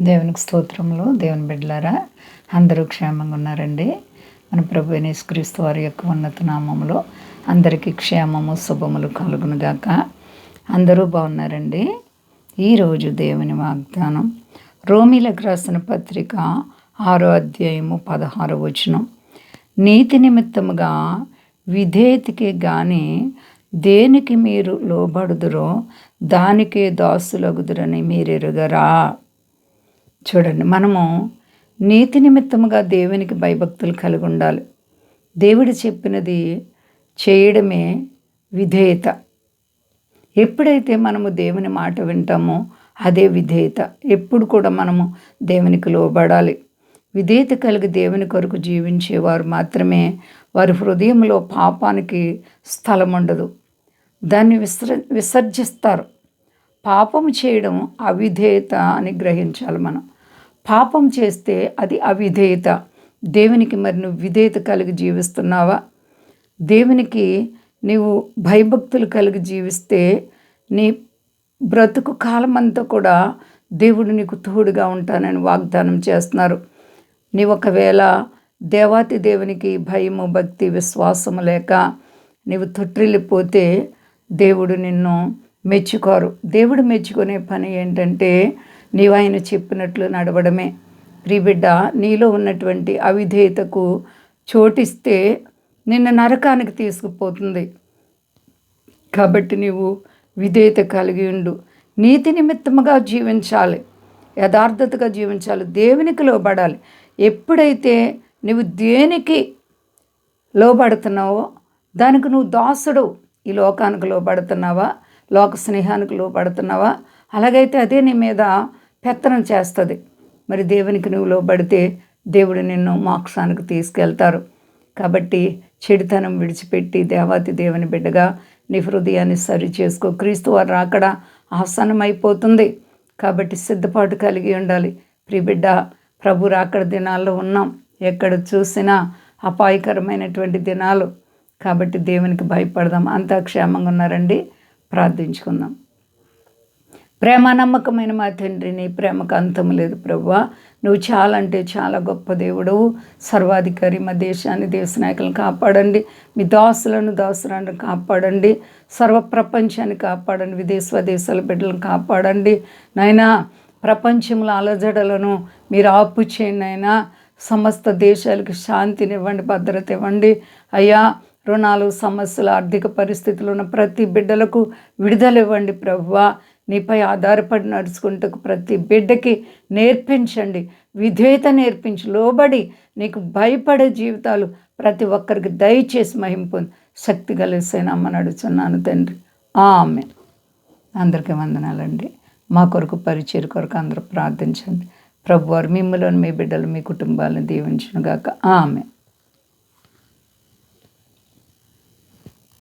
దేవునికి స్తోత్రములు. దేవుని బిడ్డలారా, అందరూ క్షేమంగా ఉన్నారండి. మన ప్రభు అయిన యేసుక్రీస్తు వారి యొక్క ఉన్నత నామములో అందరికీ క్షేమము శుభములు కలుగునుగాక. అందరూ బాగున్నారండి. ఈరోజు దేవుని వాగ్దానం రోమీలకు రాసిన పత్రిక 6వ అధ్యాయము 16వ వచనం. నీతి నిమిత్తముగా విధేయతకి గాని దేనికి మీరు లోబడుదురో దానికే దాసులగుదురని మీరెరుగరా. చూడండి, మనము నీతి నిమిత్తముగా దేవునికి భయభక్తులు కలిగి ఉండాలి. దేవుడు చెప్పినది చేయడమే విధేయత. ఎప్పుడైతే మనము దేవుని మాట వింటామో అదే విధేయత. ఎప్పుడు కూడా మనము దేవునికి లోబడాలి. విధేయత కలిగి దేవుని కొరకు జీవించేవారు మాత్రమే వారి హృదయంలో పాపానికి స్థలం ఉండదు. దాన్ని విసర్జిస్తారు. పాపం చేయడం అవిధేయత అని గ్రహించాలి. మనం పాపం చేస్తే అది అవిధేయత. దేవునికి మరి నువ్వు విధేయత కలిగి జీవిస్తున్నావా? దేవునికి నీవు భయభక్తులు కలిగి జీవిస్తే నీ బ్రతుకు కాలమంతా కూడా దేవుడు నీకు తోడుగా ఉంటానని వాగ్దానం చేస్తున్నారు. నీ ఒకవేళ దేవాతి దేవునికి భయము, భక్తి, విశ్వాసము లేక నీవు తొట్టిల్లిపోతే దేవుడు నిన్ను మెచ్చుకోరు. దేవుడు మెచ్చుకునే పని ఏంటంటే నీవు ఆయన చెప్పినట్లు నడవడమే. ప్రియబిడ్డ, నీలో ఉన్నటువంటి అవిధేయతకు చోటిస్తే నిన్ను నరకానికి తీసుకుపోతుంది. కాబట్టి నీవు విధేయత కలిగి ఉండు. నీతి నిమిత్తముగా జీవించాలి, యథార్థతగా జీవించాలి, దేవునికి లోబడాలి. ఎప్పుడైతే నువ్వు దేనికి లోబడుతున్నావో దానికి నువ్వు దాసుడు. ఈ లోకానికి లోబడుతున్నావా? లోక స్నేహానికి లోబడుతున్నావా? అలాగైతే అదే నీ మీద పెత్తనం చేస్తుంది. మరి దేవునికి నువ్వు లోబడితే దేవుడు నిన్ను మోక్షానికి తీసుకెళ్తారు. కాబట్టి చెడుతనం విడిచిపెట్టి దేవాతి దేవుని బిడ్డగా నీ హృదయాన్ని సరి చేసుకో. క్రీస్తు వారు రాకడ ఆసన్నమైపోతుంది. కాబట్టి సిద్ధపాటు కలిగి ఉండాలి. ప్రియబిడ్డ, ప్రభు రాకడ దినాల్లో ఉన్నాం. ఎక్కడ చూసినా అపాయకరమైనటువంటి దినాలు. కాబట్టి దేవునికి భయపడదాం. అంతా క్షేమంగా ఉన్నారండి. ప్రార్థించుకుందాం. ప్రేమ నమ్మకమైన మా తండ్రి, నీ ప్రేమకు అంతం లేదు ప్రభువా. నువ్వు చాలా అంటే చాలా గొప్ప దేవుడవు, సర్వాధికారి. మా దేశాన్ని, దేశ నాయకులను కాపాడండి. మీ దాసులను కాపాడండి. సర్వ ప్రపంచాన్ని కాపాడండి. స్వదేశాల బిడ్డలను కాపాడండి. నాయనా, ప్రపంచంలో అలజడలను మీరు ఆపు చేయండి. నాయనా, సమస్త దేశాలకు శాంతినివ్వండి, భద్రత ఇవ్వండి. అయ్యా, రుణాలు, సమస్యలు, ఆర్థిక పరిస్థితులు ఉన్న ప్రతి బిడ్డలకు విడుదల ఇవ్వండి ప్రభువా. నీపై ఆధారపడి నడుచుకుంటూ ప్రతి బిడ్డకి నేర్పించండి, విధేయత నేర్పించి, లోబడి నీకు భయపడే జీవితాలు ప్రతి ఒక్కరికి దయచేసి మహింపు శక్తి కలిసేనమ్మని అడుగుతున్నాను తండ్రి. ఆమేన్. అందరికీ వందనాలండి. మా కొరకు పరిచయ కొరకు అందరూ ప్రార్థించండి. ప్రభువారు మిమ్మల్ని, మీ బిడ్డలు, మీ కుటుంబాలను దీవించునుగాక. ఆమేన్.